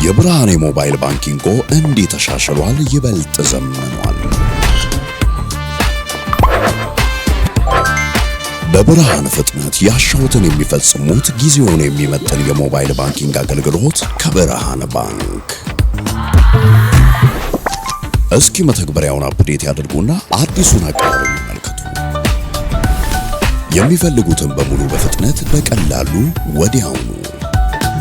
የብርሃን ሞባይል ባንኪንግ እንዴት ተሻሽሏል ይበልጥ ዘመኗል። በብርሃን ፍጥነት ያሻውትን የሚፈጽሙት ጊዜውን የሚመጥን የሞባይል ባንኪንግ አገልግሎት ከብርሃን ባንክ። እስኪ መተግበሪያውን አፕዴት ያድርጉና አዲሱን አቀራረብ ይመልከቱ። የሚፈልጉትን በሙሉ በፍጥነት በቀላሉ ወዲያውኑ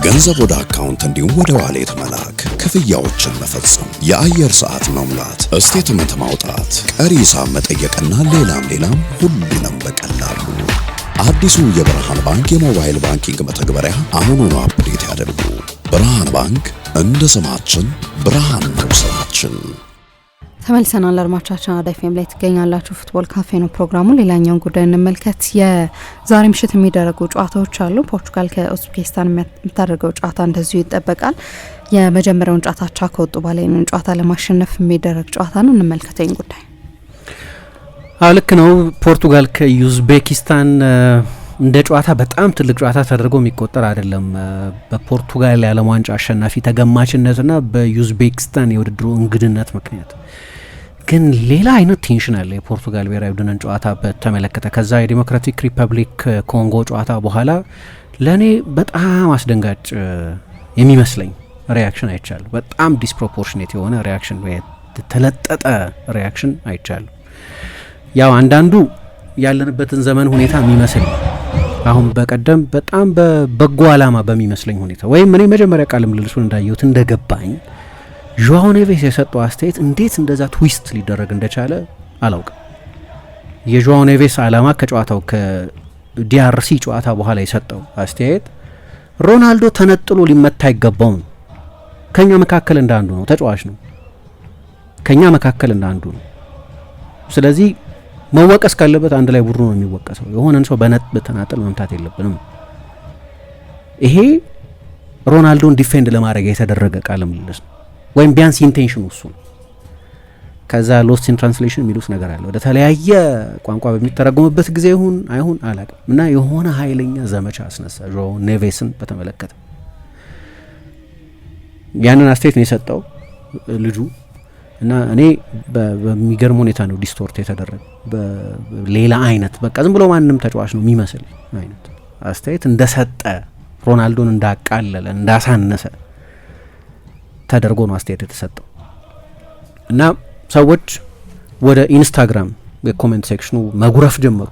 ገንዘብ ወደ አካውንት እንዲሁም ወደ ዋሌት መላክ፣ ክፍያዎችን መፈጸም፣ የአየር ሰዓት መሙላት፣ ስቴትመንት ማውጣት፣ ቀሪ ሂሳብ መጠየቅና ሌላም ሁሉንም በቀላሉ። አዲሱ የብርሃን ባንክ የሞባይል ባንኪንግ መተግበሪያ አሁኑኑ አፕዴት ያድርጉ። ብርሃን ባንክ እንደ ስማችን ብርሃን ነው ስራችን። ተመልሰናል። አድማጮቻችን አዳይፌም ላይ ትገኛላችሁ። ፉትቦል ካፌ ነው ፕሮግራሙ። ሌላኛውን ጉዳይ እንመልከት። የዛሬ ምሽት የሚደረጉ ጨዋታዎች አሉ። ፖርቱጋል ከኡዝቤኪስታን የምታደርገው ጨዋታ እንደዚሁ ይጠበቃል። የመጀመሪያውን ጨዋታቻ ከወጡ በኋላ ይህንን ጨዋታ ለማሸነፍ የሚደረግ ጨዋታ ነው። እንመልከተኝ ጉዳይ ልክ ነው። ፖርቱጋል ከኡዝቤኪስታን እንደ ጨዋታ በጣም ትልቅ ጨዋታ ተደርጎ የሚቆጠር አይደለም። በፖርቱጋል የዓለም ዋንጫ አሸናፊ ተገማችነትና በኡዝቤኪስታን የውድድሩ እንግድነት ምክንያት ግን ሌላ አይነት ቴንሽን አለ የፖርቱጋል ብሔራዊ ቡድንን ጨዋታ በተመለከተ። ከዛ የዲሞክራቲክ ሪፐብሊክ ኮንጎ ጨዋታ በኋላ ለእኔ በጣም አስደንጋጭ የሚመስለኝ ሪያክሽን አይቻለሁ። በጣም ዲስፕሮፖርሽኔት የሆነ ሪያክሽን፣ የተለጠጠ ሪያክሽን አይቻለሁ። ያው አንዳንዱ ያለንበትን ዘመን ሁኔታ የሚመስል አሁን በቀደም በጣም በበጎ ዓላማ በሚመስለኝ ሁኔታ ወይም እኔ መጀመሪያ ቃል ምልልሱን እንዳየሁት እንደገባኝ ጆአው ኔቬስ የሰጠው አስተያየት እንዴት እንደዛ ትዊስት ሊደረግ እንደቻለ አላውቅም። የጆአው ኔቬስ ዓላማ ከጨዋታው ከዲአርሲ ጨዋታ በኋላ የሰጠው አስተያየት ሮናልዶ ተነጥሎ ሊመታ አይገባውም፣ ከኛ መካከል እንዳንዱ ነው፣ ተጫዋች ነው፣ ከኛ መካከል እንዳንዱ ነው። ስለዚህ መወቀስ ካለበት አንድ ላይ ቡድኑ ነው የሚወቀሰው። የሆነን ሰው በተናጠል መምታት የለብንም። ይሄ ሮናልዶን ዲፌንድ ለማድረግ የተደረገ ቃለ ምልልስ ነው፣ ወይም ቢያንስ ኢንቴንሽኑ እሱ ነው። ከዛ ሎስት ኢን ትራንስሌሽን የሚሉት ነገር አለ። ወደ ተለያየ ቋንቋ በሚተረጎምበት ጊዜ ይሁን አይሁን አላውቅም፣ እና የሆነ ኃይለኛ ዘመቻ አስነሳ ጆአው ኔቬስን በተመለከተ። ያንን አስተያየት ነው የሰጠው ልጁ እና እኔ በሚገርም ሁኔታ ነው ዲስቶርት የተደረገ በሌላ አይነት በቃ ዝም ብሎ ማንም ተጫዋች ነው የሚመስል አይነት አስተያየት እንደሰጠ፣ ሮናልዶን እንዳቃለለ እንዳሳነሰ ተደርጎ ነው አስተያየት የተሰጠው። እና ሰዎች ወደ ኢንስታግራም የኮሜንት ሴክሽኑ መጉረፍ ጀመሩ።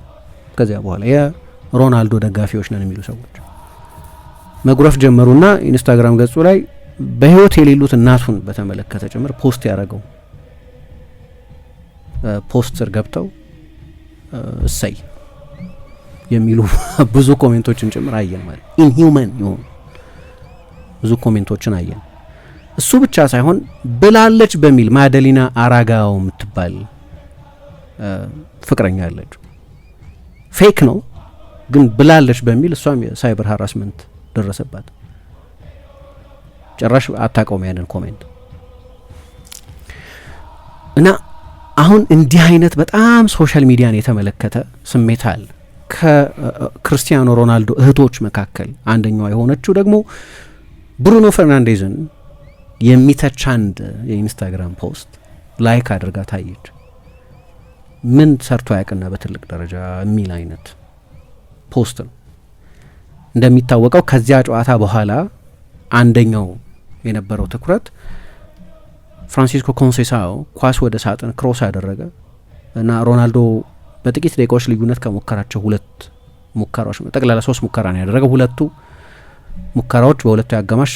ከዚያ በኋላ የሮናልዶ ደጋፊዎች ነን የሚሉ ሰዎች መጉረፍ ጀመሩና ኢንስታግራም ገጹ ላይ በህይወት የሌሉት እናቱን በተመለከተ ጭምር ፖስት ያደረገው ፖስተር ገብተው እሰይ የሚሉ ብዙ ኮሜንቶችን ጭምር አየን። ማለት ኢንሂውመን የሆኑ ብዙ ኮሜንቶችን አየን። እሱ ብቻ ሳይሆን ብላለች በሚል ማደሊና አራጋው የምትባል ፍቅረኛ አለች። ፌክ ነው ግን ብላለች በሚል እሷም የሳይበር ሃራስመንት ደረሰባት። ጭራሽ አታውቀውም ያንን ኮሜንት። እና አሁን እንዲህ አይነት በጣም ሶሻል ሚዲያን የተመለከተ ስሜት አለ። ከክርስቲያኖ ሮናልዶ እህቶች መካከል አንደኛዋ የሆነችው ደግሞ ብሩኖ ፈርናንዴዝን የሚተች አንድ የኢንስታግራም ፖስት ላይክ አድርጋ ታየች። ምን ሰርቶ ያቅና በትልቅ ደረጃ የሚል አይነት ፖስት ነው። እንደሚታወቀው ከዚያ ጨዋታ በኋላ አንደኛው የነበረው ትኩረት ፍራንሲስኮ ኮንሴሳኦ ኳስ ወደ ሳጥን ክሮስ ያደረገ እና ሮናልዶ በጥቂት ደቂቃዎች ልዩነት ከሞከራቸው ሁለት ሙከራዎች ጠቅላላ 3 ሙከራ ነው ያደረገው። ሁለቱ ሙከራዎች በሁለቱ ያጋማሽ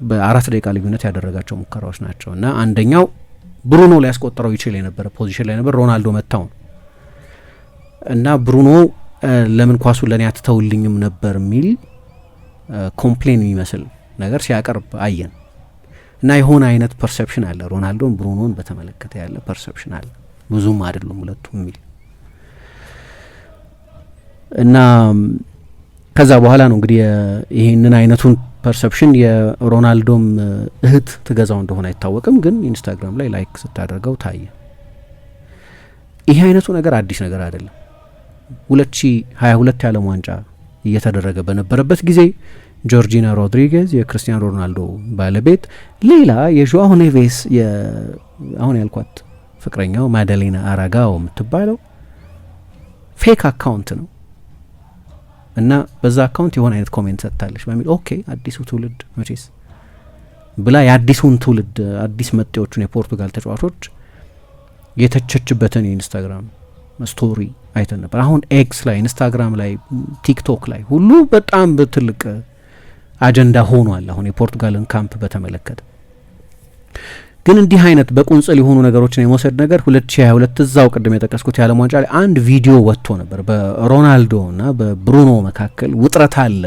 በ4 ደቂቃ ልዩነት ያደረጋቸው ሙከራዎች ናቸው እና አንደኛው ብሩኖ ሊያስቆጥረው ይችል የነበረ ፖዚሽን ላይ ነበር፣ ሮናልዶ መታው እና ብሩኖ ለምን ኳሱን ለኔ አትተውልኝም ነበር የሚል ኮምፕሌን የሚመስል ነገር ሲያቀርብ አየን። እና የሆነ አይነት ፐርሰፕሽን አለ ሮናልዶን ብሩኖን በተመለከተ ያለ ፐርሰፕሽን አለ፣ ብዙም አይደሉም ሁለቱም የሚል እና ከዛ በኋላ ነው እንግዲህ ይሄንን አይነቱን ፐርሰፕሽን የሮናልዶም እህት ትገዛው እንደሆነ አይታወቅም፣ ግን ኢንስታግራም ላይ ላይክ ስታደርገው ታየ። ይሄ አይነቱ ነገር አዲስ ነገር አይደለም። 2022 የዓለም ዋንጫ እየተደረገ በነበረበት ጊዜ ጆርጂና ሮድሪጌዝ የክርስቲያኖ ሮናልዶ ባለቤት፣ ሌላ የዦአው ኔቬስ አሁን ያልኳት ፍቅረኛው ማደሌና አራጋኦ የምትባለው ፌክ አካውንት ነው እና በዛ አካውንት የሆነ አይነት ኮሜንት ሰጥታለች በሚል ኦኬ አዲሱ ትውልድ መቼስ ብላ የአዲሱን ትውልድ አዲስ መጤዎቹን የፖርቱጋል ተጫዋቾች የተቸችበትን የኢንስታግራም ስቶሪ አይተን ነበር። አሁን ኤክስ ላይ፣ ኢንስታግራም ላይ፣ ቲክቶክ ላይ ሁሉ በጣም በትልቅ አጀንዳ ሆኗል አሁን የፖርቱጋልን ካምፕ በተመለከተ። ግን እንዲህ አይነት በቁንጽል የሆኑ ነገሮችን የመውሰድ ነገር 2022 እዛው ቅድም የጠቀስኩት የዓለም ዋንጫ ላይ አንድ ቪዲዮ ወጥቶ ነበር በሮናልዶ እና በብሩኖ መካከል ውጥረት አለ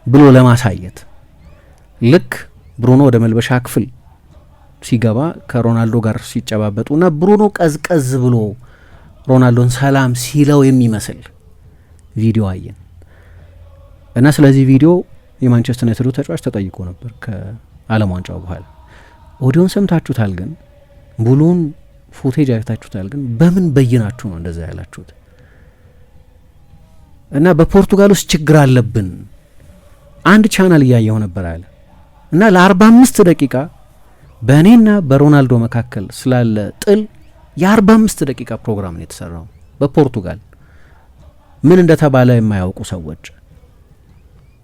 ብሎ ለማሳየት ልክ ብሩኖ ወደ መልበሻ ክፍል ሲገባ ከሮናልዶ ጋር ሲጨባበጡ እና ብሩኖ ቀዝቀዝ ብሎ ሮናልዶን ሰላም ሲለው የሚመስል ቪዲዮ አየን እና ስለዚህ ቪዲዮ የማንቸስተር ዩናይትድ ተጫዋች ተጠይቆ ነበር ከዓለም ዋንጫው በኋላ። ኦዲዮን ሰምታችሁታል፣ ግን ሙሉን ፉቴጅ አይታችሁታል፣ ግን በምን በይናችሁ ነው እንደዛ ያላችሁት? እና በፖርቱጋል ውስጥ ችግር አለብን አንድ ቻናል እያየሁ ነበር አለ እና ለ45 ደቂቃ በእኔና በሮናልዶ መካከል ስላለ ጥል የ45 ደቂቃ ፕሮግራም ነው የተሰራው በፖርቱጋል ምን እንደተባለ የማያውቁ ሰዎች።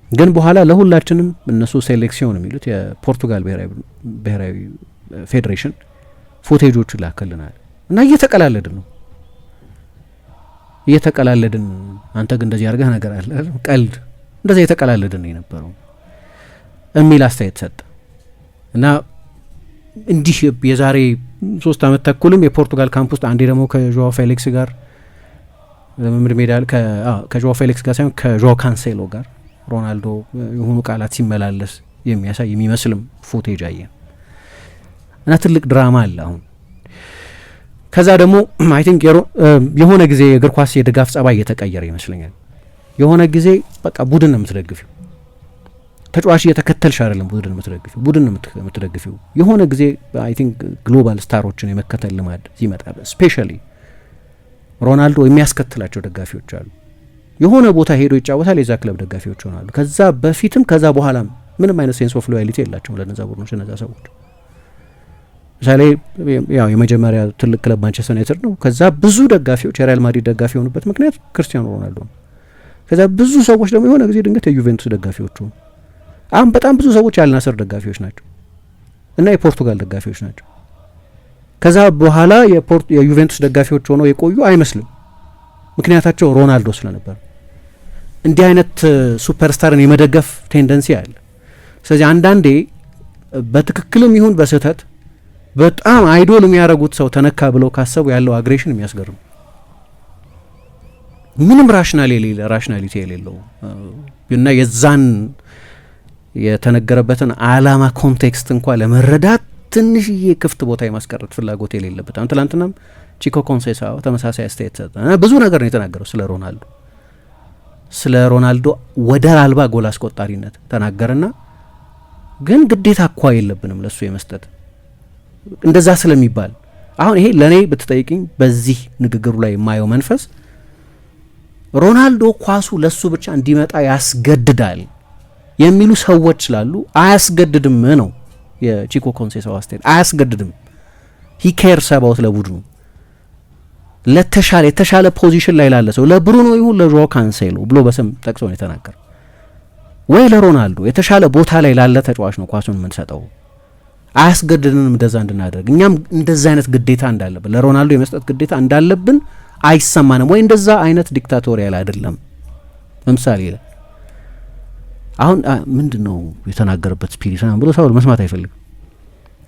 ግን በኋላ ለሁላችንም እነሱ ሴሌክሲዮን የሚሉት የፖርቱጋል ብሔራዊ ፌዴሬሽን ፉቴጆቹ ላከልናል እና እየተቀላለድን ነው አንተ ግን እንደዚህ አድርገህ ነገር አለ ቀልድ እንደዛ እየተቀላለድን ነው የነበረው የሚል አስተያየት ሰጠ እና እንዲህ የዛሬ 3 ዓመት ተኩልም የፖርቱጋል ካምፕ ውስጥ አንዴ ደግሞ ከዦአው ፌሊክስ ጋር ለምምድ ሜዳ ከዦአው ፌሊክስ ጋር ሳይሆን ከዦአው ካንሴሎ ጋር ሮናልዶ የሆኑ ቃላት ሲመላለስ የሚያሳይ የሚመስልም ፉቴጅ አየ እና ትልቅ ድራማ አለ አሁን። ከዛ ደግሞ አይ ቲንክ የሆነ ጊዜ የእግር ኳስ የድጋፍ ጸባይ እየተቀየረ ይመስለኛል። የሆነ ጊዜ በቃ ቡድን ነው የምትደግፊው፣ ተጫዋች እየተከተልሽ አይደለም ቡድን ነው የምትደግፊው። የሆነ ጊዜ አይ ቲንክ ግሎባል ስታሮችን የመከተል ልማድ ሲመጣ ስፔሻሊ ሮናልዶ የሚያስከትላቸው ደጋፊዎች አሉ። የሆነ ቦታ ሄዶ ይጫወታል፣ የዛ ክለብ ደጋፊዎች ሆናሉ። ከዛ በፊትም ከዛ በኋላም ምንም አይነት ሴንስ ኦፍ ሎያሊቲ የላቸውም ለነዛ ቡድኖች እነዛ ሰዎች። ምሳሌ ያው የመጀመሪያ ትልቅ ክለብ ማንቸስተር ዩናይትድ ነው። ከዛ ብዙ ደጋፊዎች የሪያል ማድሪድ ደጋፊ የሆኑበት ምክንያት ክርስቲያኖ ሮናልዶ ነው። ከዛ ብዙ ሰዎች ደግሞ የሆነ ጊዜ ድንገት የዩቬንቱስ ደጋፊዎች ሆኑ። አሁን በጣም ብዙ ሰዎች የአልናስር ደጋፊዎች ናቸው እና የፖርቱጋል ደጋፊዎች ናቸው። ከዛ በኋላ የዩቬንቱስ ደጋፊዎች ሆነው የቆዩ አይመስልም፣ ምክንያታቸው ሮናልዶ ስለነበር። እንዲህ አይነት ሱፐርስታርን የመደገፍ ቴንደንሲ አለ። ስለዚህ አንዳንዴ በትክክልም ይሁን በስህተት በጣም አይዶል የሚያደርጉት ሰው ተነካ ብለው ካሰቡ ያለው አግሬሽን የሚያስገርም ምንም ራሽናሊቲ የሌለው እና የዛን የተነገረበትን አላማ ኮንቴክስት እንኳ ለመረዳት ትንሽዬ ክፍት ቦታ የማስቀረት ፍላጎት የሌለበት። አሁን ትላንትናም ቺኮ ኮንሴሳኦ ተመሳሳይ አስተያየት ሰጠ። ብዙ ነገር ነው የተናገረው ስለ ሮናልዶ ወደር አልባ ጎል አስቆጣሪነት ተናገረና ግን ግዴታ እኳ የለብንም ለሱ የመስጠት እንደዛ ስለሚባል አሁን ይሄ ለኔ ብትጠይቅኝ በዚህ ንግግሩ ላይ የማየው መንፈስ ሮናልዶ ኳሱ ለሱ ብቻ እንዲመጣ ያስገድዳል የሚሉ ሰዎች ስላሉ አያስገድድም ነው የቺኮ ኮንሴሳኦ አስተያየት። አያስገድድም፣ ሂ ኬርስ አባውት ለቡድኑ የተሻለ ፖዚሽን ላይ ላለ ሰው ለብሩኖ ይሁን ለዦአው ካንሴሎ ብሎ በስም ጠቅሶ ነው የተናገረው። ወይ ለሮናልዶ የተሻለ ቦታ ላይ ላለ ተጫዋች ነው ኳሱን የምንሰጠው፣ አያስገድድንም እንደዛ እንድናደርግ። እኛም እንደዛ አይነት ግዴታ እንዳለብን ለሮናልዶ የመስጠት ግዴታ እንዳለብን አይሰማንም ወይ እንደዛ አይነት ዲክታቶሪያል አይደለም። ለምሳሌ አሁን ምንድነው የተናገረበት ስፒሪት ብሎ ሰው መስማት አይፈልግም።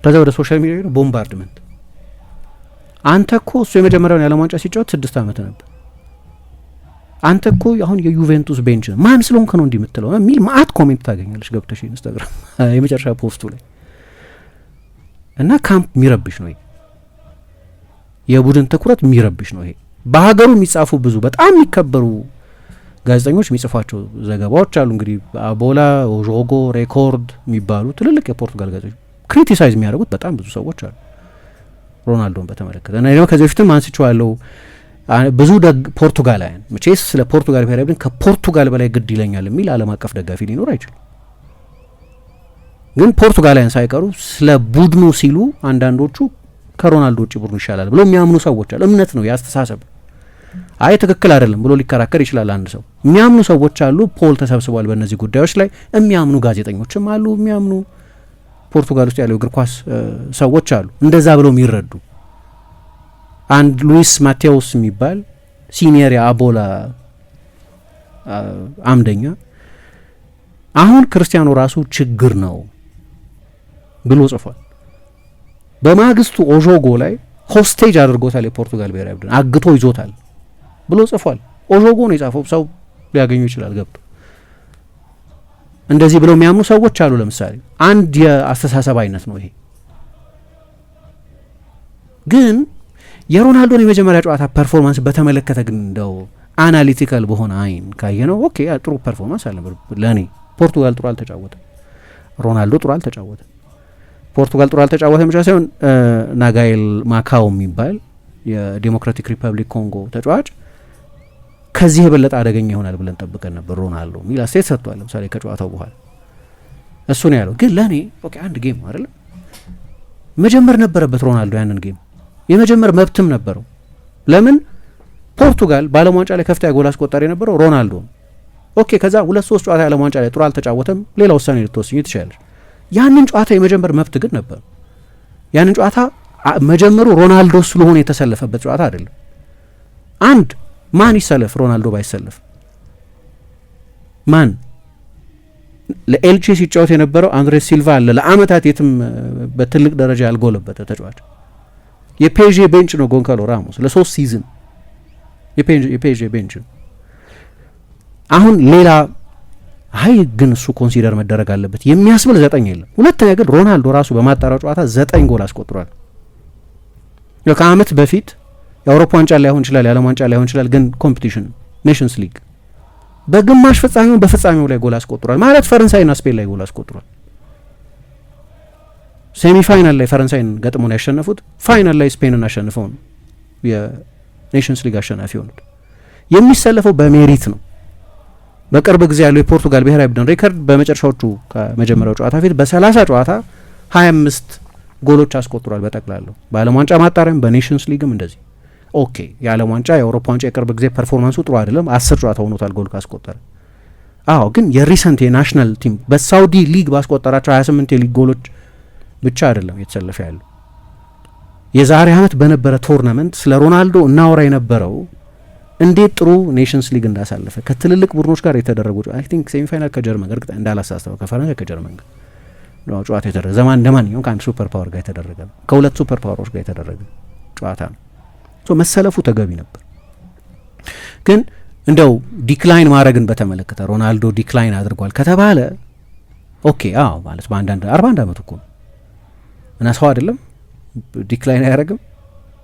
ከዛ ወደ ሶሻል ሚዲያ ነው ቦምባርድመንት። አንተ እኮ እሱ የመጀመሪያውን የዓለም ዋንጫ ሲጫወት 6 ዓመት ነበር። አንተ እኮ አሁን የዩቬንቱስ ቤንች ማን ስለሆንክ ነው እንዲህ የምትለው የሚል ማአት ኮሜንት ታገኛለች ገብተሽ ኢንስታግራም የመጨረሻ ፖስቱ ላይ። እና ካምፕ የሚረብሽ ነው ይሄ፣ የቡድን ትኩረት የሚረብሽ ነው ይሄ። በሀገሩ የሚጻፉ ብዙ በጣም የሚከበሩ ጋዜጠኞች የሚጽፏቸው ዘገባዎች አሉ። እንግዲህ አቦላ፣ ጆጎ፣ ሬኮርድ የሚባሉ ትልልቅ የፖርቱጋል ጋዜጠኞች ክሪቲሳይዝ የሚያደርጉት በጣም ብዙ ሰዎች አሉ። ሮናልዶን በተመለከተ እና ደግሞ ከዚህ በፊትም አንስቼዋለሁ። ብዙ ፖርቱጋላውያን መቼስ ስለ ፖርቱጋል ብሔራዊ ቡድን ከፖርቱጋል በላይ ግድ ይለኛል የሚል ዓለም አቀፍ ደጋፊ ሊኖር አይችልም። ግን ፖርቱጋላውያን ሳይቀሩ ስለ ቡድኑ ሲሉ አንዳንዶቹ ከሮናልዶ ውጭ ቡድኑ ይሻላል ብሎ የሚያምኑ ሰዎች አሉ። እምነት ነው ያስተሳሰብ። አይ ትክክል አይደለም ብሎ ሊከራከር ይችላል አንድ ሰው። የሚያምኑ ሰዎች አሉ። ፖል ተሰብስቧል በእነዚህ ጉዳዮች ላይ የሚያምኑ ጋዜጠኞችም አሉ። የሚያምኑ ፖርቱጋል ውስጥ ያለው እግር ኳስ ሰዎች አሉ እንደዛ ብለው የሚረዱ። አንድ ሉዊስ ማቴዎስ የሚባል ሲኒየር የአቦላ አምደኛ አሁን ክርስቲያኖ ራሱ ችግር ነው ብሎ ጽፏል። በማግስቱ ኦዦጎ ላይ ሆስቴጅ አድርጎታል፣ የፖርቱጋል ብሔራዊ ቡድን አግቶ ይዞታል ብሎ ጽፏል። ኦዦጎ ነው የጻፈው፣ ሰው ሊያገኙ ይችላል ገብቶ። እንደዚህ ብለው የሚያምኑ ሰዎች አሉ። ለምሳሌ አንድ የአስተሳሰብ አይነት ነው ይሄ። ግን የሮናልዶን የመጀመሪያ ጨዋታ ፐርፎርማንስ በተመለከተ ግን እንደው አናሊቲካል በሆነ አይን ካየ ነው ኦኬ ጥሩ ፐርፎርማንስ አለ ለእኔ። ፖርቱጋል ጥሩ አልተጫወተም፣ ሮናልዶ ጥሩ አልተጫወተም። ፖርቱጋል ጥሩ አልተጫወተም ብቻ ሳይሆን ናጋኤል ማካው የሚባል የዴሞክራቲክ ሪፐብሊክ ኮንጎ ተጫዋች ከዚህ የበለጠ አደገኛ ይሆናል ብለን ጠብቀን ነበር ሮናልዶ የሚል አስተያየት ሰጥቷል። ለምሳሌ ከጨዋታው በኋላ እሱ ነው ያለው። ግን ለእኔ ኦኬ አንድ ጌም አይደለም መጀመር ነበረበት ሮናልዶ፣ ያንን ጌም የመጀመር መብትም ነበረው። ለምን ፖርቱጋል በዓለም ዋንጫ ላይ ከፍተኛ ጎል አስቆጣሪ የነበረው ሮናልዶ ነው። ኦኬ ከዛ 2-3 ጨዋታ የዓለም ዋንጫ ላይ ጥሩ አልተጫወተም፣ ሌላ ውሳኔ ልትወስኝ ትችላለች። ያንን ጨዋታ የመጀመር መብት ግን ነበር። ያንን ጨዋታ መጀመሩ ሮናልዶ ስለሆነ የተሰለፈበት ጨዋታ አይደለም። አንድ ማን ይሰለፍ? ሮናልዶ ባይሰለፍ ማን? ለኤልቼ ሲጫወት የነበረው አንድሬስ ሲልቫ አለ፣ ለአመታት የትም በትልቅ ደረጃ ያልጎለበተ ተጫዋች። የፔዤ ቤንች ነው ጎንካሎ ራሞስ ለ3 ሲዝን የፔዤ ቤንች። አሁን ሌላ አይ ግን እሱ ኮንሲደር መደረግ አለበት የሚያስብል 9 የለም። ሁለተኛ ግን ሮናልዶ ራሱ በማጣሪያው ጨዋታ 9 ጎል አስቆጥሯል። ከአመት በፊት የአውሮፓ ዋንጫ ላይሆን ይችላል፣ የዓለም ዋንጫ ላይሆን ይችላል፣ ግን ኮምፒቲሽን ኔሽንስ ሊግ በግማሽ ፍጻሜው በፍጻሜው ላይ ጎል አስቆጥሯል። ማለት ፈረንሳይና ስፔን ላይ ጎል አስቆጥሯል። ሴሚ ፋይናል ላይ ፈረንሳይን ገጥሞ ነው ያሸነፉት። ፋይናል ላይ ስፔንን አሸንፈው ነው የኔሽንስ ሊግ አሸናፊ ሆኑት። የሚሰለፈው በሜሪት ነው። በቅርብ ጊዜ ያለው የፖርቱጋል ብሔራዊ ቡድን ሪከርድ በመጨረሻዎቹ ከመጀመሪያው ጨዋታ ፊት በ30 ጨዋታ 25 ጎሎች አስቆጥሯል በጠቅላላው በዓለም ዋንጫ ማጣሪያም በኔሽንስ ሊግም እንደዚህ። ኦኬ የዓለም ዋንጫ የአውሮፓ ዋንጫ የቅርብ ጊዜ ፐርፎርማንሱ ጥሩ አይደለም፣ 10 ጨዋታ ሆኖታል ጎል ካስቆጠረ። አዎ ግን የሪሰንት የናሽናል ቲም በሳውዲ ሊግ ባስቆጠራቸው 28 የሊግ ጎሎች ብቻ አይደለም የተሰለፈ ያለው። የዛሬ አመት በነበረ ቶርናመንት ስለ ሮናልዶ እናወራ የነበረው እንዴት ጥሩ ኔሽንስ ሊግ እንዳሳለፈ ከትልልቅ ቡድኖች ጋር የተደረጉ አይ ቲንክ ሴሚ ፋይናል ከጀርመን ጋር እርግጠኛ እንዳላሳስተው ከፈረንሳይ ከጀርመን ጋር ነው ጨዋታ የተደረገ። ዘማን እንደማንኛውም ከአንድ ሱፐር ፓወር ጋር የተደረገ ነው፣ ከሁለት ሱፐር ፓወሮች ጋር የተደረገ ጨዋታ ነው። ሶ መሰለፉ ተገቢ ነበር። ግን እንደው ዲክላይን ማድረግን በተመለከተ ሮናልዶ ዲክላይን አድርጓል ከተባለ ኦኬ አዎ ማለት በአንዳንድ 41 አመት እኮ ነው እና ሰው አይደለም ዲክላይን አያደርግም?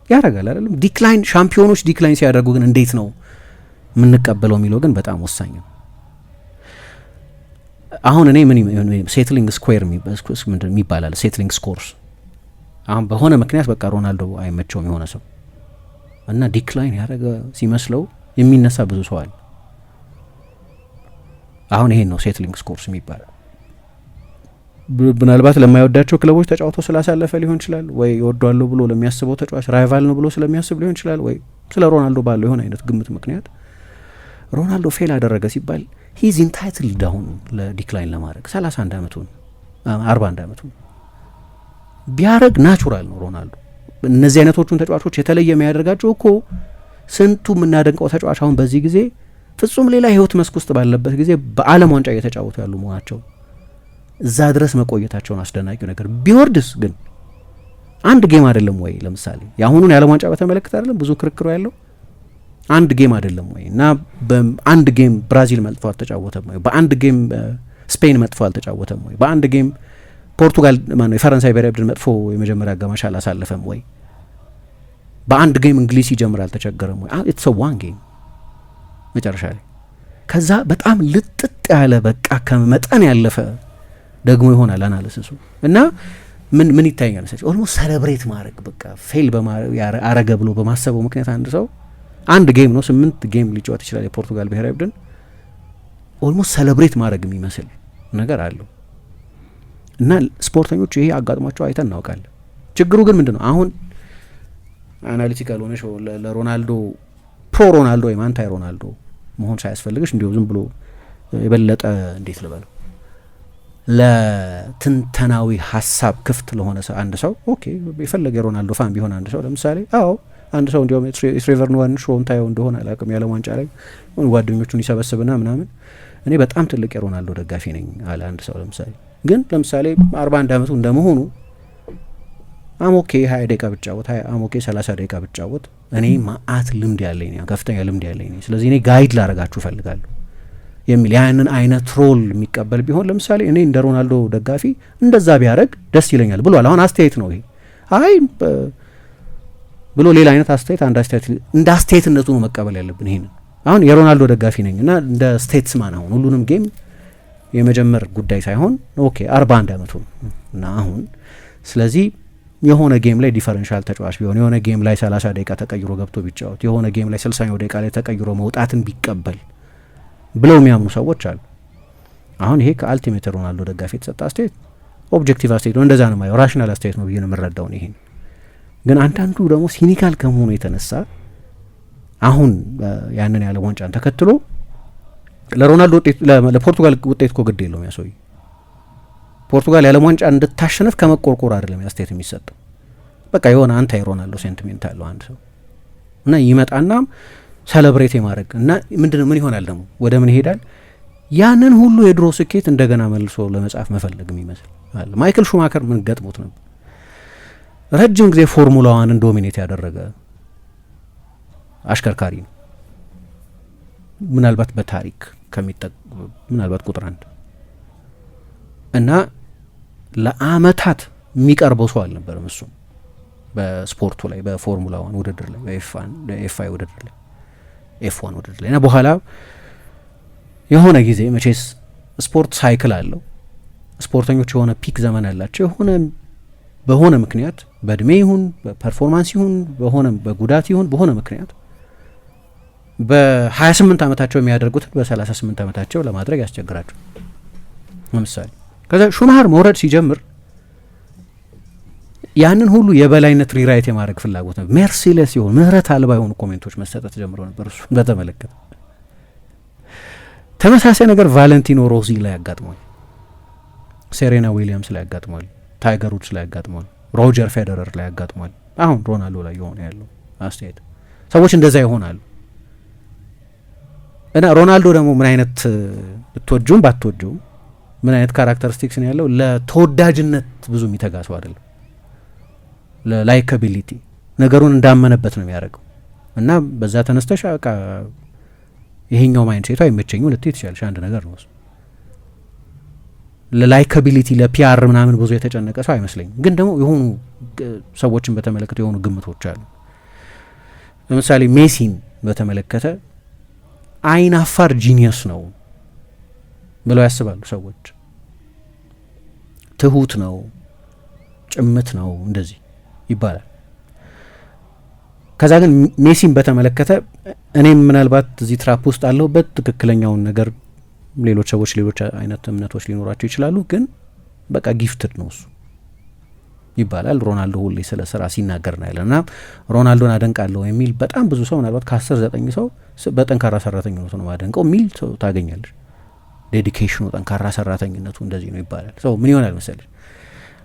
ያደርጋል አይደለም? ዲክላይን ሻምፒዮኖች ዲክላይን ሲያደርጉ ግን እንዴት ነው የምንቀበለው የሚለው ግን በጣም ወሳኝ ነው። አሁን እኔ ምን ሴትሊንግ ስኩዌር የሚባላል ሴትሊንግ ስኮርስ አሁን በሆነ ምክንያት በቃ ሮናልዶ አይመቸውም የሆነ ሰው እና ዲክላይን ያደረገ ሲመስለው የሚነሳ ብዙ ሰው አለ። አሁን ይሄን ነው ሴትሊንግ ስኮርስ የሚባለው። ምናልባት ለማይወዳቸው ክለቦች ተጫውቶ ስላሳለፈ ሊሆን ይችላል፣ ወይ ይወዷሉ ብሎ ለሚያስበው ተጫዋች ራይቫል ነው ብሎ ስለሚያስብ ሊሆን ይችላል፣ ወይ ስለ ሮናልዶ ባለው የሆነ አይነት ግምት ምክንያት ሮናልዶ ፌል አደረገ ሲባል ሂዝ ኢንታይትልድ አሁን ለዲክላይን ለማድረግ 31 አመቱ ነው 41 አመቱ ቢያረግ ናቹራል ነው ሮናልዶ። እነዚህ አይነቶቹን ተጫዋቾች የተለየ የሚያደርጋቸው እኮ ስንቱ የምናደንቀው ተጫዋች አሁን በዚህ ጊዜ ፍጹም ሌላ ህይወት መስክ ውስጥ ባለበት ጊዜ በዓለም ዋንጫ እየተጫወቱ ያሉ መሆናቸው እዛ ድረስ መቆየታቸውን አስደናቂው ነገር ቢወርድስ ግን አንድ ጌም አይደለም ወይ? ለምሳሌ የአሁኑን የዓለም ዋንጫ በተመለከተ አይደለም ብዙ ክርክሩ ያለው አንድ ጌም አይደለም ወይ? እና በአንድ ጌም ብራዚል መጥፎ አልተጫወተም ወይ? በአንድ ጌም ስፔን መጥፎ አልተጫወተም ወይ? በአንድ ጌም ፖርቱጋል ማነው የፈረንሳይ ብሔራዊ ቡድን መጥፎ የመጀመሪያ አጋማሽ አላሳለፈም ወይ? በአንድ ጌም እንግሊዝ ይጀምር አልተቸገረም ወይ? ኢትስ ዋን ጌም መጨረሻ ላይ ከዛ በጣም ልጥጥ ያለ በቃ ከመጠን ያለፈ ደግሞ ይሆናል አናሊሲሱ እና ምን ይታየኛል መሰለኝ ኦልሞስት ሰለብሬት ማድረግ በቃ ፌል አረገ ብሎ በማሰበው ምክንያት አንድ ሰው አንድ ጌም ነው 8 ጌም ሊጫወት ይችላል የፖርቱጋል ብሔራዊ ቡድን ኦልሞስት ሰለብሬት ማድረግ የሚመስል ነገር አለው እና ስፖርተኞች ይሄ አጋጥሟቸው አይተን እናውቃለን። ችግሩ ግን ምንድነው አሁን አናሊቲካል ሆነሽ ለሮናልዶ ፕሮ ሮናልዶ ወይም አንታይ ሮናልዶ መሆን ሳያስፈልግሽ እንዲሁ ዝም ብሎ የበለጠ እንዴት ልበለው ለትንተናዊ ሀሳብ ክፍት ለሆነ አንድ ሰው ኦኬ የፈለገ የሮናልዶ ፋን ቢሆን አንድ ሰው ለምሳሌ አንድ ሰው እንዲያውም ትሬቨር ኖዋን ሾውን ታየው እንደሆነ አላውቅም የዓለም ዋንጫ ላይ ጓደኞቹን ይሰበስብና ምናምን እኔ በጣም ትልቅ የሮናልዶ ደጋፊ ነኝ አለ አንድ ሰው ለምሳሌ 41 ዓመቱ እንደመሆኑ አሞኬ 20 ደቂቃ ብጫወት አሞኬ 30 ደቂቃ ብጫወት እኔ ማአት ልምድ ያለኝ ነኝ ከፍተኛ ልምድ ያለኝ ነኝ ስለዚህ እኔ ጋይድ ላረጋችሁ ፈልጋለሁ የሚል ያንን አይነት ሮል የሚቀበል ቢሆን ለምሳሌ እኔ እንደ ሮናልዶ ደጋፊ እንደዛ ቢያደርግ ደስ ይለኛል ብሏል። አሁን አስተያየት ነው ይሄ ብሎ ሌላ አይነት አስተያየት እንደ አስተያየትነቱ ነው መቀበል ያለብን። ይሄንን አሁን የሮናልዶ ደጋፊ ነኝ እና እንደ ስቴትስማን አሁን ሁሉንም ጌም የመጀመር ጉዳይ ሳይሆን ኦኬ 41 ዓመቱ እና አሁን ስለዚህ የሆነ ጌም ላይ ዲፈረንሻል ተጫዋች ቢሆን የሆነ ጌም ላይ 30 ደቂቃ ተቀይሮ ገብቶ ቢጫወት የሆነ ጌም ላይ 60ኛው ደቂቃ ላይ ተቀይሮ መውጣትን ቢቀበል ብለው የሚያምኑ ሰዎች አሉ። አሁን ይሄ ከአልቲሜት ሮናልዶ ደጋፊ የተሰጠ አስተያየት ኦብጀክቲቭ አስተያየት ነው፣ እንደዛ ነው የማየው፣ ራሽናል አስተያየት ነው ብዬ ነው የምረዳው። ይሄን ግን አንዳንዱ ደግሞ ሲኒካል ከመሆኑ የተነሳ አሁን ያንን ያለ ዋንጫን ተከትሎ ለሮናልዶ ውጤት ለፖርቱጋል ውጤት እኮ ግድ የለውም ያሰውይ ፖርቱጋል ያለ ዋንጫ እንድታሸንፍ ከመቆርቆር አይደለም አስተያየት የሚሰጠው። በቃ የሆነ አንታይ ሮናልዶ ሴንቲሜንት አለው አንድ ሰው እና ይመጣና ሰለብሬት የማድረግ እና ምንድነው ምን ይሆናል ደግሞ ወደ ምን ይሄዳል? ያንን ሁሉ የድሮ ስኬት እንደገና መልሶ ለመጻፍ መፈለግ የሚመስል አለ። ማይክል ሹማከር ምን ገጥሞት ነበር? ረጅም ጊዜ ፎርሙላ ዋንን ዶሚኔት ያደረገ አሽከርካሪ ነው። ምናልባት በታሪክ ምናልባት ቁጥር 1 እና ለአመታት የሚቀርበው ሰው አልነበረም እሱ በስፖርቱ ላይ በፎርሙላ ዋን ውድድር ላይ በኤፍ1 ውድድር ላይ ኤፍ1 ውድድር ላይ እና በኋላ የሆነ ጊዜ መቼስ ስፖርት ሳይክል አለው። ስፖርተኞች የሆነ ፒክ ዘመን አላቸው። በሆነ ምክንያት በእድሜ ይሁን በፐርፎርማንስ ይሁን በጉዳት ይሁን በሆነ ምክንያት በ28 ዓመታቸው የሚያደርጉትን በ38 ዓመታቸው ለማድረግ ያስቸግራቸው። ለምሳሌ ከዛ ሹማኸር መውረድ ሲጀምር ያንን ሁሉ የበላይነት ሪራይት የማድረግ ፍላጎት ነው። ሜርሲለስ ይሁን ምህረት አልባ የሆኑ ኮሜንቶች መሰጠት ጀምሮ ነበር እሱ በተመለከተ። ተመሳሳይ ነገር ቫለንቲኖ ሮዚ ላይ ያጋጥሟል፣ ሴሬና ዊሊያምስ ላይ ያጋጥሟል፣ ታይገር ውድስ ላይ ያጋጥሟል፣ ሮጀር ፌዴረር ላይ ያጋጥሟል። አሁን ሮናልዶ ላይ የሆነ ያለው አስተያየት ሰዎች እንደዛ ይሆናሉ። እና ሮናልዶ ደግሞ ምን አይነት ብትወጁም ባትወጁም ምን አይነት ካራክተሪስቲክስ ነው ያለው? ለተወዳጅነት ብዙ የሚተጋ ሰው አይደለም። ለላይካቢሊቲ ነገሩን እንዳመነበት ነው የሚያደርገው። እና በዛ ተነስተሽ በቃ ይሄኛው ማይንድ ሴቷ አይመቸኝም ልትይ ትችላለሽ። አንድ ነገር ነው እሱ። ለላይካቢሊቲ ለፒአር ምናምን ብዙ የተጨነቀ ሰው አይመስለኝም። ግን ደግሞ የሆኑ ሰዎችን በተመለከተ የሆኑ ግምቶች አሉ። ለምሳሌ ሜሲን በተመለከተ አይን አፋር ጂኒየስ ነው ብለው ያስባሉ ሰዎች። ትሁት ነው፣ ጭምት ነው እንደዚህ ይባላል። ከዛ ግን ሜሲን በተመለከተ እኔም ምናልባት እዚህ ትራፕ ውስጥ አለሁበት ትክክለኛውን ነገር ሌሎች ሰዎች ሌሎች አይነት እምነቶች ሊኖራቸው ይችላሉ። ግን በቃ ጊፍትድ ነው እሱ ይባላል። ሮናልዶ ሁሌ ስለ ስራ ሲናገር ነው ያለና ሮናልዶን አደንቃለሁ የሚል በጣም ብዙ ሰው ምናልባት ከ10-9 ሰው በጠንካራ ሰራተኝነቱ ነው ማደንቀው የሚል ሰው ታገኛለች። ዴዲኬሽኑ ጠንካራ ሰራተኝነቱ እንደዚህ ነው ይባላል። ሰው ምን ይሆናል መሰለሽ?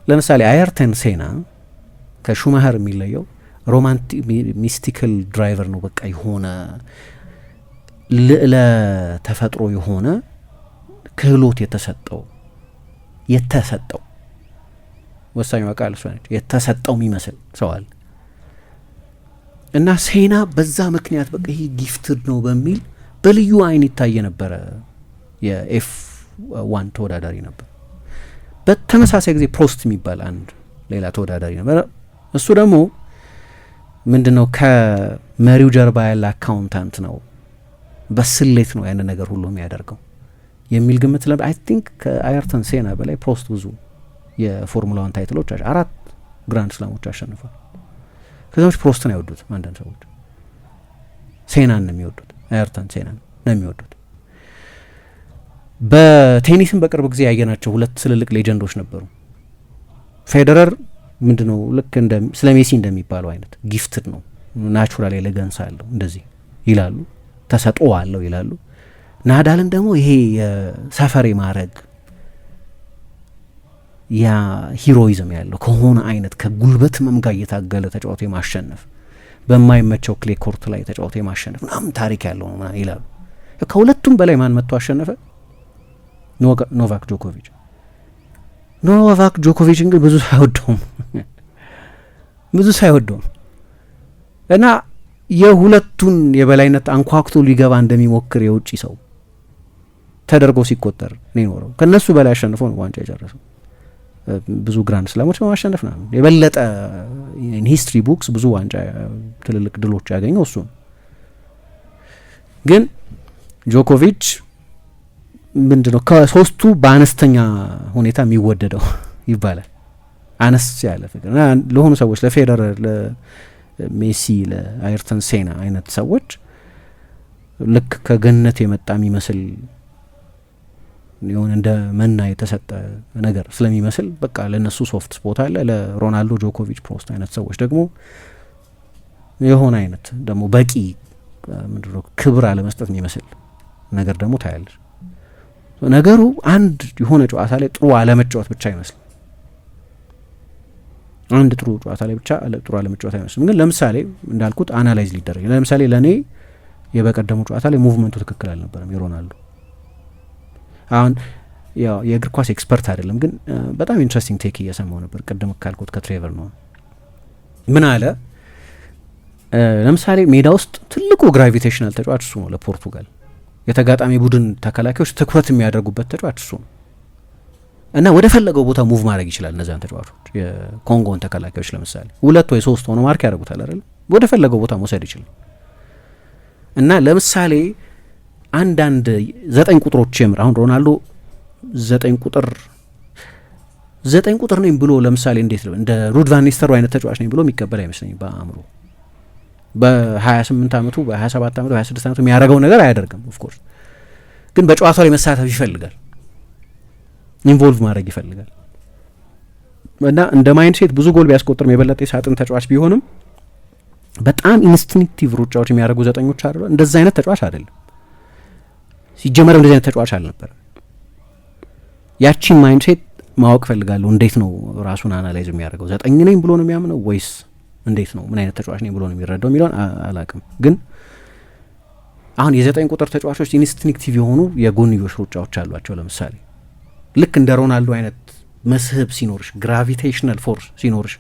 ለምሳሌ አየርተን ሴና ከሹማኸር የሚለየው ሚስቲካል ድራይቨር ነው። በቃ የሆነ ልዕለ ተፈጥሮ የሆነ ክህሎት የተሰጠው ወሳኙ ቃል እሷ ነች። የተሰጠው የሚመስል ሰው አለ እና ሴና በዛ ምክንያት በቃ ይሄ ጊፍትድ ነው በሚል በልዩ አይን ይታየ ነበረ። የኤፍ1 ተወዳዳሪ ነበር። በተመሳሳይ ጊዜ ፕሮስት የሚባል አንድ ሌላ ተወዳዳሪ ነበር። እሱ ደግሞ ምንድነው ከመሪው ጀርባ ያለ አካውንታንት ነው፣ በስሌት ነው ያን ነገር ሁሉ የሚያደርገው የሚል ግምት አይ ቲንክ ከአየርተን ሴና በላይ ፕሮስት ብዙ የፎርሙላ 1 ታይትሎች 4 ግራንድ ስላሞች አሸንፏል። ከዛዎች ፕሮስትን አይወዱትም አንዳንድ ሰዎች፣ ሴናን ነው የሚወዱት፣ አየርተን ሴናን ነው የሚወዱት። በቴኒስም በቅርብ ጊዜ ያየናቸው 2 ትልልቅ ሌጀንዶች ነበሩ። ፌዴረር ምንድነው ልክ ስለ ሜሲ እንደሚባለው አይነት ጊፍትድ ነው፣ ናቹራል ኤሌጋንስ አለው እንደዚህ ይላሉ፣ ተሰጥኦ አለው ይላሉ። ናዳልን ደግሞ ይሄ ሰፈሬ ማድረግ ያ ሂሮይዝም ያለው ከሆነ አይነት ከጉልበት መምጋ እየታገለ ተጫውቶ የማሸነፍ በማይመቸው ክሌ ኮርት ላይ ተጫውቶ የማሸነፍ ምናምን ታሪክ ያለው ነው ምናምን ይላሉ። ከሁለቱም በላይ ማን መጥቶ አሸነፈ? ኖቫክ ጆኮቪች። ኖቫክ ጆኮቪችን ግን ብዙ ሳይወደውም እና የሁለቱን የበላይነት አንኳኩቶ ሊገባ እንደሚሞክር የውጭ ሰው ተደርጎ ሲቆጠር ነው የኖረው። ከነሱ በላይ አሸንፎ ነው ዋንጫ የጨረሰው። ብዙ ግራንድ ስላሞች በማሸነፍ ነው የበለጠ ኢን ሂስትሪ ቡክስ ብዙ ዋንጫ ትልልቅ ድሎች ያገኘው እሱ ነው። ግን ጆኮቪች ምንድነው ከሶስቱ በአነስተኛ ሁኔታ የሚወደደው ይባላል። አነስ ያለ ፍቅር ለሆኑ ሰዎች ለፌዴረር፣ ለሜሲ፣ ለአየርተን ሴና አይነት ሰዎች ልክ ከገነት የመጣ የሚመስል የሆነ እንደ መና የተሰጠ ነገር ስለሚመስል በቃ ለነሱ ሶፍት ስፖት አለ። ለሮናልዶ፣ ጆኮቪች፣ ፕሮስት አይነት ሰዎች ደግሞ የሆነ አይነት ደግሞ በቂ ምንድነው ክብር አለመስጠት የሚመስል ነገር ደግሞ ታያለች። ነገሩ አንድ የሆነ ጨዋታ ላይ ጥሩ አለመጫወት ብቻ አይመስልም። አንድ ጥሩ ጨዋታ ላይ ብቻ ጥሩ አለመጫወት አይመስልም። ግን ለምሳሌ እንዳልኩት አናላይዝ ሊደረግ ለምሳሌ ለእኔ የበቀደሙ ጨዋታ ላይ ሙቭመንቱ ትክክል አልነበረም የሮናልዶ። አሁን ያው የእግር ኳስ ኤክስፐርት አይደለም፣ ግን በጣም ኢንትረስቲንግ ቴክ እየሰማው ነበር ቅድም ካልኩት ከትሬቨር ነው። ምን አለ ለምሳሌ ሜዳ ውስጥ ትልቁ ግራቪቴሽናል ተጫዋች እሱ ነው ለፖርቱጋል። የተጋጣሚ ቡድን ተከላካዮች ትኩረት የሚያደርጉበት ተጫዋች እሱ ነው እና ወደ ፈለገው ቦታ ሙቭ ማድረግ ይችላል። እነዛን ተጫዋቾች የኮንጎን ተከላካዮች ለምሳሌ 2 ወይ 3 ሆኖ ማርክ ያደርጉታል አይደል? ወደ ፈለገው ቦታ መውሰድ ይችላል። እና ለምሳሌ አንዳንድ 9 ቁጥሮች የምር አሁን ሮናልዶ 9 ቁጥር ነኝ ብሎ ለምሳሌ እንዴት ነው እንደ ሩድ ቫን ኒስተልሮይ አይነት ተጫዋች ነኝ ብሎ የሚቀበል አይመስለኝም በአእምሮ። በ28 ዓመቱ በ27 ዓመቱ በ26 ዓመቱ የሚያደርገው ነገር አያደርግም። ኦፍ ኮርስ ግን በጨዋታው ላይ መሳተፍ ይፈልጋል፣ ኢንቮልቭ ማድረግ ይፈልጋል። እና እንደ ማይንድ ሴት ብዙ ጎል ቢያስቆጥርም የበለጠ ሳጥን ተጫዋች ቢሆንም በጣም ኢንስቲንክቲቭ ሩጫዎች የሚያደርጉ 9ኞች አይደለም። እንደዛ አይነት ተጫዋች አይደለም ሲጀመረው፣ እንደዚህ አይነት ተጫዋች አልነበረም። ያቺን ማይንድ ሴት ማወቅ ፈልጋለሁ። እንዴት ነው ራሱን አናላይዝ የሚያደርገው? 9 ነኝ ብሎ ነው የሚያምነው ወይስ እንዴት ነው? ምን አይነት ተጫዋች ነኝ ብሎ ነው የሚረዳው የሚለውን አላቅም። ግን አሁን የ9 ቁጥር ተጫዋቾች ኢንስቲንክቲቭ የሆኑ የጎንዮሽ ሩጫዎች አሏቸው። ለምሳሌ ልክ እንደ ሮናልዶ አይነት መስህብ ሲኖርሽ፣ ግራቪቴሽናል ፎርስ ሲኖርሽ፣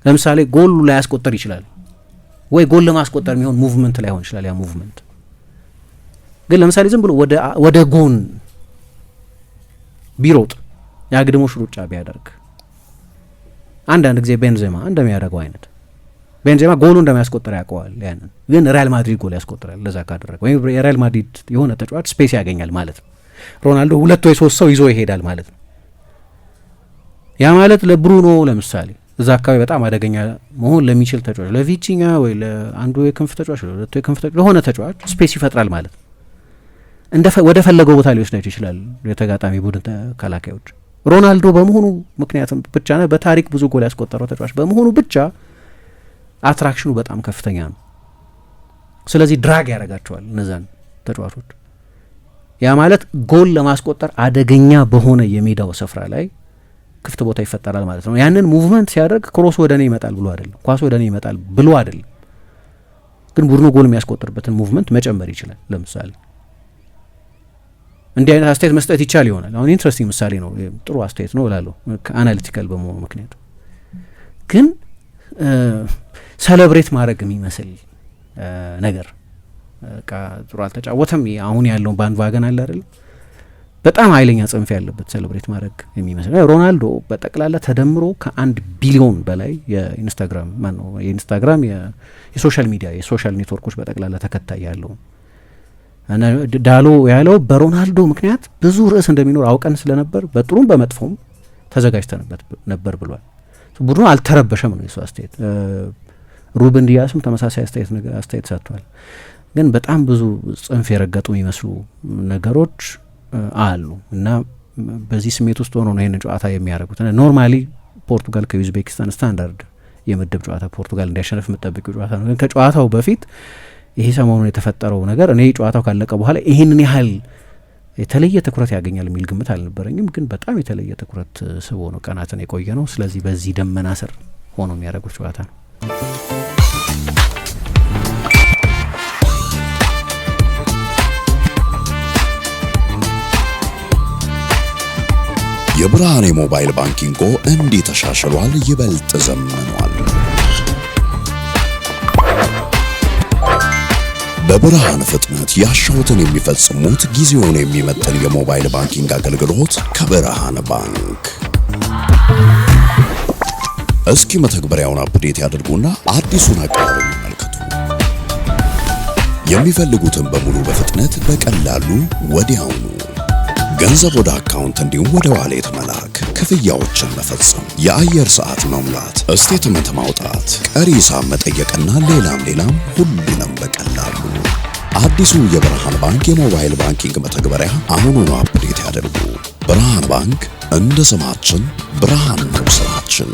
ለምሳሌ ጎል ላይ ያስቆጠር ይችላል ወይ ጎል ለማስቆጠር የሚሆን ሙቭመንት ላይ ሆን ይችላል። ያ ሙቭመንት ግን ለምሳሌ ዝም ብሎ ወደ ጎን ቢሮጥ የአግድሞሽ ሩጫ ቢያደርግ አንዳንድ ጊዜ ቤንዜማ እንደሚያደርገው አይነት ቤንዜማ ጎሉ እንደሚያስቆጥር ያውቀዋል። ያንን ግን ሪያል ማድሪድ ጎል ያስቆጥራል ለዛ ካደረገ፣ ወይም የሪያል ማድሪድ የሆነ ተጫዋች ስፔስ ያገኛል ማለት ነው። ሮናልዶ 2 ወይ 3 ሰው ይዞ ይሄዳል ማለት ነው። ያ ማለት ለብሩኖ ለምሳሌ እዛ አካባቢ በጣም አደገኛ መሆን ለሚችል ተጫዋች፣ ለቪቺኛ ወይ ለአንዱ የክንፍ ተጫዋች፣ ለሁለቱ የክንፍ ተጫዋች፣ ለሆነ ተጫዋች ስፔስ ይፈጥራል ማለት ነው። ወደ ፈለገው ቦታ ሊወስዳቸው ይችላል የተጋጣሚ ቡድን ተከላካዮች። ሮናልዶ በመሆኑ ምክንያትም ብቻ ነው በታሪክ ብዙ ጎል ያስቆጠረው ተጫዋች በመሆኑ ብቻ አትራክሽኑ በጣም ከፍተኛ ነው። ስለዚህ ድራግ ያደርጋቸዋል እነዛን ተጫዋቾች። ያ ማለት ጎል ለማስቆጠር አደገኛ በሆነ የሜዳው ስፍራ ላይ ክፍት ቦታ ይፈጠራል ማለት ነው። ያንን ሙቭመንት ሲያደርግ ክሮስ ወደ እኔ ይመጣል ብሎ አይደለም፣ ኳስ ወደ እኔ ይመጣል ብሎ አይደለም፣ ግን ቡድኑ ጎል የሚያስቆጥርበትን ሙቭመንት መጨመር ይችላል። ለምሳሌ እንዲህ አይነት አስተያየት መስጠት ይቻል ይሆናል። አሁን ኢንትረስቲንግ ምሳሌ ነው፣ ጥሩ አስተያየት ነው እላለሁ አናሊቲካል በመሆኑ ምክንያቱ። ግን ሰለብሬት ማድረግ የሚመስል ነገር ጥሩ አልተጫወተም አሁን ያለውን ባንድ ዋገን አለ አይደል፣ በጣም ኃይለኛ ጽንፍ ያለበት ሰለብሬት ማድረግ የሚመስል ሮናልዶ በጠቅላላ ተደምሮ ከ1 ቢሊዮን በላይ የኢንስታግራም የሶሻል ሚዲያ የሶሻል ኔትወርኮች በጠቅላላ ተከታይ ያለው እና ዳሎ ያለው በሮናልዶ ምክንያት ብዙ ርዕስ እንደሚኖር አውቀን ስለነበር በጥሩም በመጥፎም ተዘጋጅተንበት ነበር ብሏል። ቡድኑ አልተረበሸም ነው የሱ አስተያየት። ሩበን ዲያስም ተመሳሳይ አስተያየት ሰጥቷል። ግን በጣም ብዙ ጽንፍ የረገጡ የሚመስሉ ነገሮች አሉ እና በዚህ ስሜት ውስጥ ሆኖ ነው ይህንን ጨዋታ የሚያደርጉት። ኖርማሊ ፖርቱጋል ከዩዝቤኪስታን ስታንዳርድ የምድብ ጨዋታ ፖርቱጋል እንዲያሸንፍ የምጠብቂው ጨዋታ ነው። ግን ከጨዋታው በፊት ይሄ ሰሞኑን የተፈጠረው ነገር እኔ ጨዋታው ካለቀ በኋላ ይህንን ያህል የተለየ ትኩረት ያገኛል የሚል ግምት አልነበረኝም። ግን በጣም የተለየ ትኩረት ስቦ ነው ቀናትን የቆየ ነው። ስለዚህ በዚህ ደመና ስር ሆኖ የሚያደርጉት ጨዋታ ነው። የብርሃን የሞባይል ባንኪንጎ እንዲህ ተሻሽሏል፣ ይበልጥ ዘምኗል። በብርሃን ፍጥነት ያሻውትን የሚፈጽሙት ጊዜውን የሚመጥን የሞባይል ባንኪንግ አገልግሎት ከብርሃን ባንክ። እስኪ መተግበሪያውን አፕዴት ያድርጉና አዲሱን አቀራረብ ይመልከቱ። የሚፈልጉትን በሙሉ በፍጥነት በቀላሉ ወዲያውኑ ገንዘብ ወደ አካውንት እንዲሁም ወደ ዋሌት መላክ፣ ክፍያዎችን መፈጸም፣ የአየር ሰዓት መሙላት፣ ስቴትመንት ማውጣት፣ ቀሪ ሂሳብ መጠየቅና ሌላም ሁሉንም በቀላሉ። አዲሱ የብርሃን ባንክ የሞባይል ባንኪንግ መተግበሪያ አሁኑኑ አፕዴት ያድርጉ። ብርሃን ባንክ እንደ ስማችን ብርሃን ነው ስራችን።